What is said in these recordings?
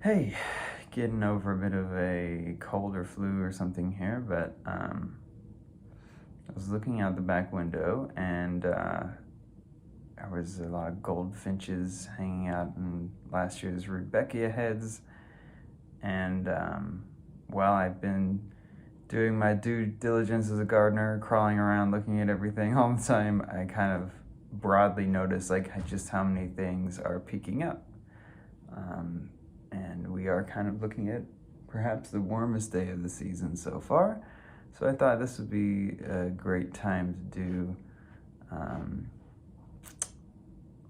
Hey, getting over a bit of a cold or flu or something here, but I was looking out the back window and there was a lot of goldfinches hanging out in last year's Rudbeckia heads. And well, I've been doing my due diligence as a gardener, crawling around looking at everything all the time. I kind of broadly noticed just how many things are peaking up. And we are kind of looking at perhaps the warmest day of the season so far. So I thought this would be a great time to do,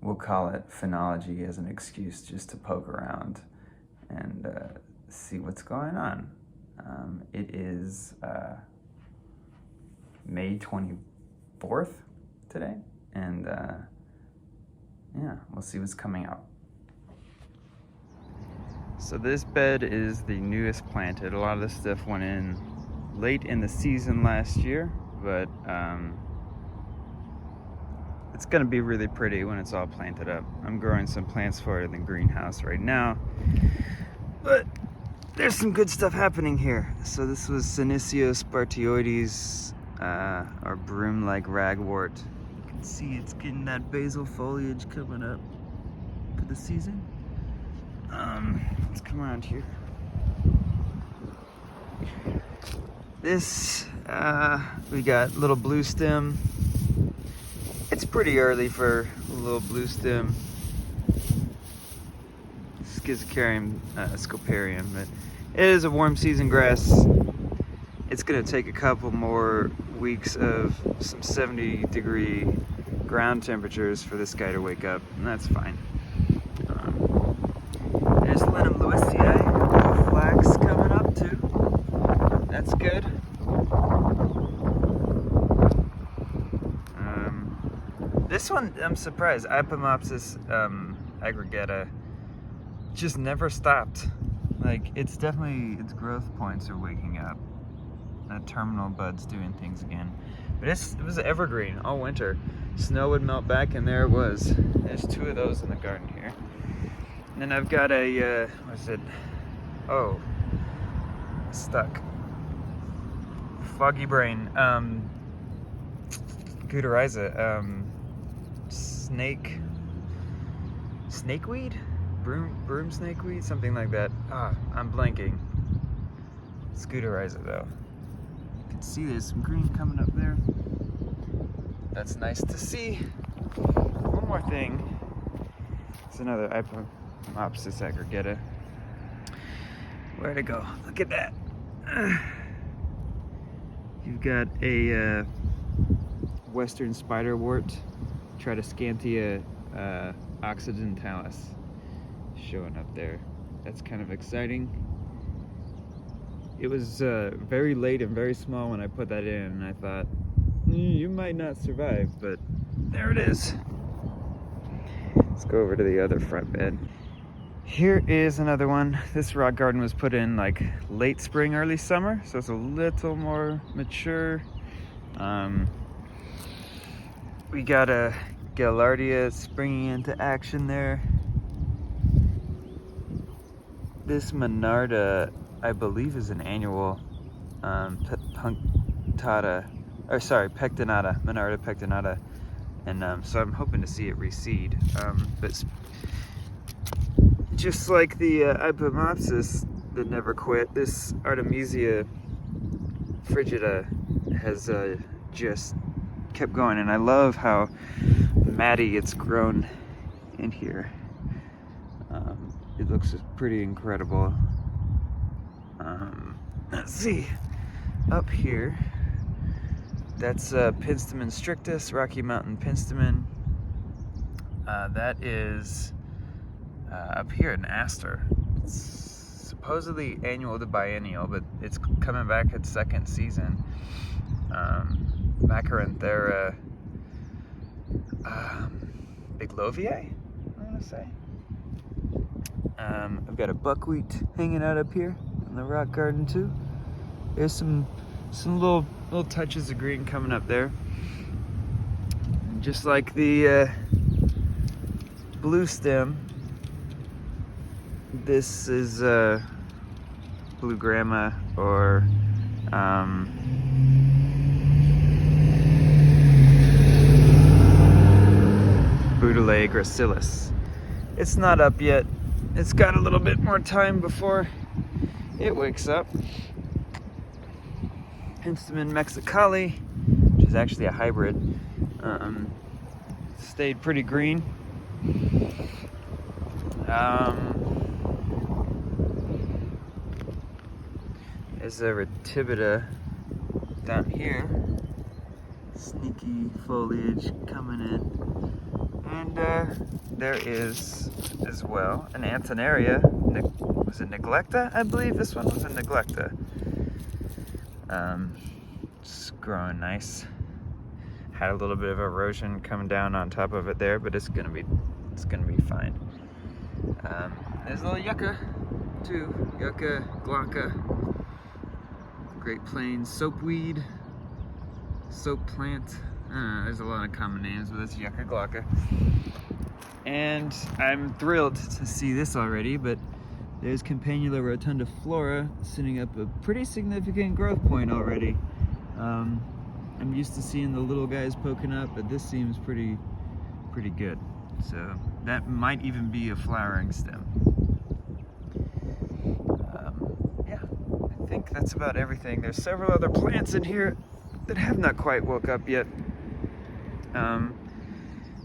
we'll call it phenology as an excuse just to poke around and see what's going on. It is May 24th today, and yeah, we'll see what's coming up. So this bed is the newest planted. A lot of this stuff went in late in the season last year, but it's gonna be really pretty when it's all planted up. I'm growing some plants for it in the greenhouse right now, but there's some good stuff happening here. So this was Senecio spartioides, or broom-like ragwort. You can see it's getting that basal foliage coming up for the season. Let's come around here. This, we got little blue stem. It's pretty early for a little blue stem. Schizocarium, scoparium, but it is a warm season grass. It's gonna take a couple more weeks of some 70-degree ground temperatures for this guy to wake up, and that's fine. There's Linum lewisii, flax coming up too. That's good. This one, I'm surprised. Ipomopsis aggregata just never stopped. Like, it's definitely, its growth points are waking up. That terminal bud's doing things again. But it was evergreen all winter. Snow would melt back, and there it was. There's two of those in the garden here. And then I've got a, what is it? Oh, stuck. Foggy brain. Gutteriza. Snakeweed? Broom snakeweed? Something like that. I'm blanking. Gutteriza though. You can see there's some green coming up there. That's nice to see. One more thing. It's another Ipomopsis aggregata. Where'd it go? Look at that. You've got a western spiderwort, Tradescantia occidentalis, showing up there. That's kind of exciting. It was very late and very small when I put that in, and I thought, you might not survive, but there it is. Let's go over to the other front bed. Here is another one. This rock garden was put in like late spring, early summer, so it's a little more mature. We got a Gaillardia springing into action there. This Monarda, I believe, is an annual pectinata, Monarda pectinata, and so I'm hoping to see it reseed. But just like the Ipomopsis that never quit, this Artemisia frigida has just kept going, and I love how matty it's grown in here. It looks pretty incredible. Let's see, up here, that's Penstemon strictus, Rocky Mountain Penstemon. That is up here an aster. It's supposedly annual to biennial, but it's coming back its second season. Macaranthera Biglovii, I'm gonna say. I've got a buckwheat hanging out up here in the rock garden too. There's some little touches of green coming up there. And just like the blue stem, This is blue grama or Budale gracilis. It's not up yet. It's got a little bit more time before it wakes up. Penstemon mexicali, which is actually a hybrid, stayed pretty green. There's a retibita down here. Sneaky foliage coming in. And there is, as well, an Antonaria. Was it neglecta? I believe this one was a neglecta. It's growing nice. Had a little bit of erosion coming down on top of it there, but it's gonna be fine. There's a little yucca too. Yucca glauca. Great Plains soapweed. Soap plant. There's a lot of common names, but it's yucca glauca. And I'm thrilled to see this already, but there's Campanula rotundiflora sitting up a pretty significant growth point already. I'm used to seeing the little guys poking up, but this seems pretty good. So that might even be a flowering stem. Yeah, I think that's about everything. There's several other plants in here that have not quite woke up yet.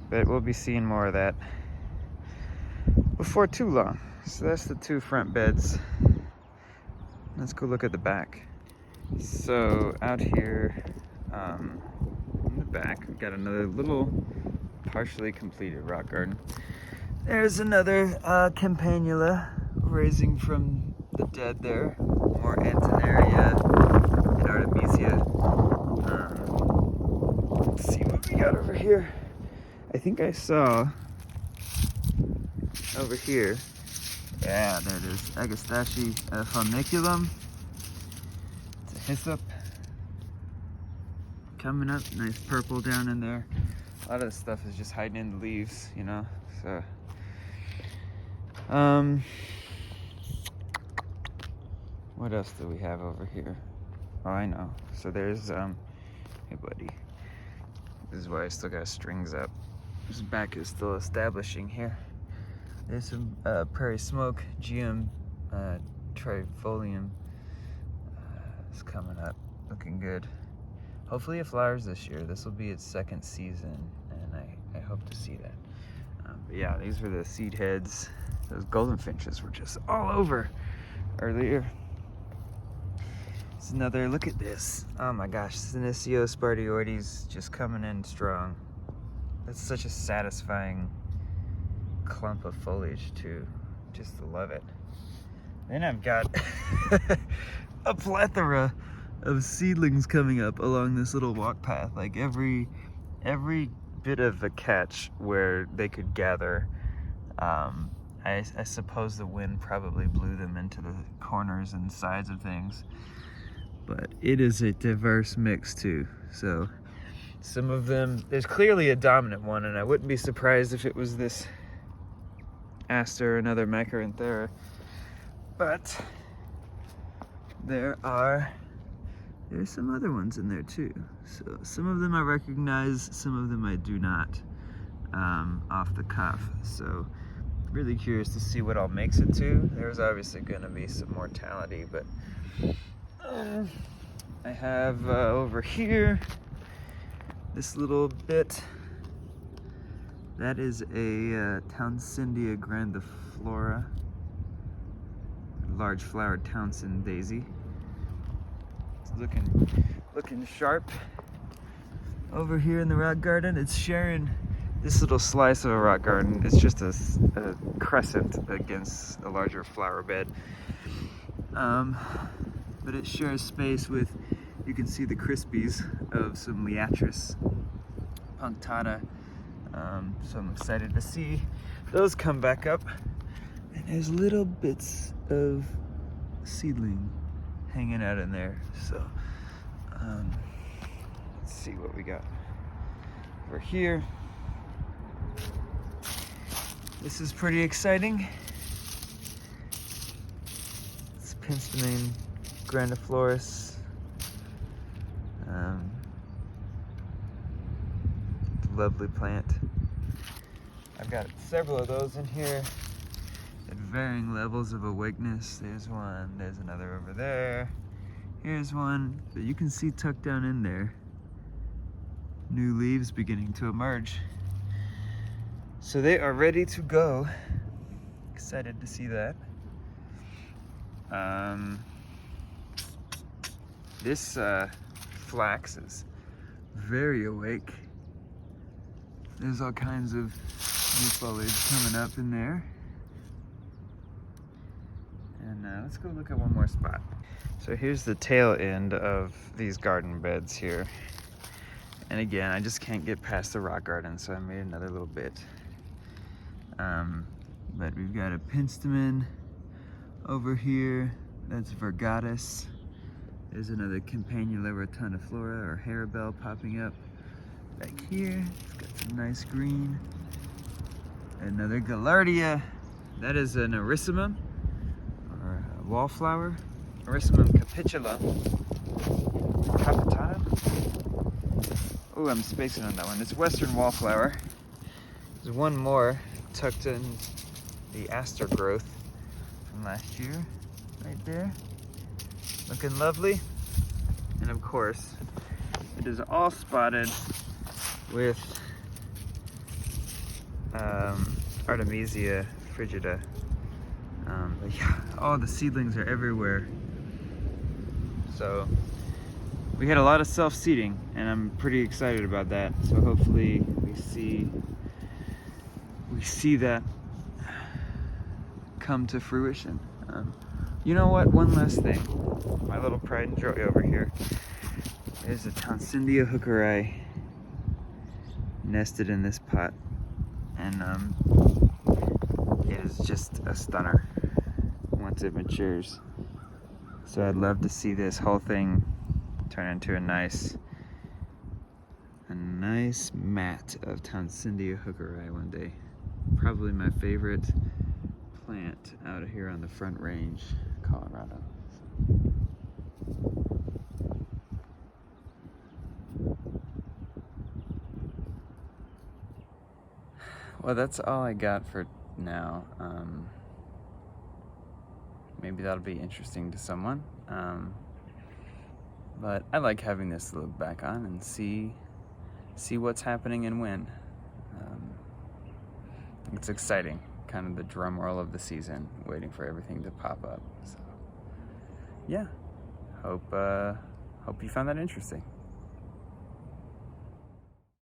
But we'll be seeing more of that before too long. So that's the two front beds. Let's go look at the back. So out here in the back, we've got another little partially completed rock garden. There's another Campanula raising from the dead there. More Antonaria and Artemisia. Let's see what we got over here. I think I saw over here. Yeah, there it is. Agastache funiculum. It's a hyssop. Coming up, nice purple down in there. A lot of this stuff is just hiding in the leaves, you know. So, what else do we have over here? Oh, I know. So there's hey buddy. This is why I still got strings up. This back is still establishing here. There's some prairie smoke, GM trifolium. It's coming up, looking good. Hopefully it flowers this year. This will be its second season, and I hope to see that. But yeah, these were the seed heads. Those golden finches were just all over earlier. It's another, look at this. Oh my gosh, Senecio spardioides just coming in strong. That's such a satisfying clump of foliage too. Just love it. Then I've got a plethora of seedlings coming up along this little walk path. Like every bit of a catch where they could gather. I suppose the wind probably blew them into the corners and sides of things. But it is a diverse mix too. So some of them, there's clearly a dominant one, and I wouldn't be surprised if it was this aster, another Macaranthera. But there's some other ones in there too. So some of them I recognize, some of them I do not, off the cuff. So really curious to see what all makes it to. There's obviously going to be some mortality, but I have over here this little bit. That is a Townsendia grandiflora, large flowered Townsend daisy. It's looking sharp. Over here in the rock garden, it's sharing this little slice of a rock garden. It's just a crescent against a larger flower bed. But it shares space with, you can see the crispies of some Liatris punctata. So I'm excited to see those come back up. And there's little bits of seedling hanging out in there. So let's see what we got over here. This is pretty exciting. Penstemon grandiflorus. Lovely plant. I've got several of those in here at varying levels of awakeness. There's one, there's another over there. Here's one, but you can see tucked down in there, new leaves beginning to emerge. So they are ready to go. Excited to see that. This flax is very awake. There's all kinds of new foliage coming up in there. And let's go look at one more spot. So here's the tail end of these garden beds here. And again, I just can't get past the rock garden, so I made another little bit. But we've got a Penstemon over here. That's Virgatus. There's another Campanula rotundiflora or harebell popping up back here. It's got some nice green. Another Gaillardia. That is an Erysimum or a wallflower. Erysimum capitulum. Capitatum. Oh, I'm spacing on that one. It's Western wallflower. There's one more tucked in the aster growth from last year, right there. Looking lovely. And of course, it is all spotted with Artemisia frigida. But yeah, all the seedlings are everywhere. So we had a lot of self-seeding, and I'm pretty excited about that. So hopefully we see that come to fruition. You know what? One last thing. My little pride and joy over here. There's a Townsendia hookeri nested in this pot, and it is just a stunner once it matures. So I'd love to see this whole thing turn into a nice mat of Townsendia hookeri one day. Probably my favorite plant out here on the Front Range, Colorado. Well, that's all I got for now. Maybe that'll be interesting to someone. But I like having this to look back on and see what's happening and when. It's exciting, kind of the drum roll of the season, waiting for everything to pop up. So, yeah, hope you found that interesting.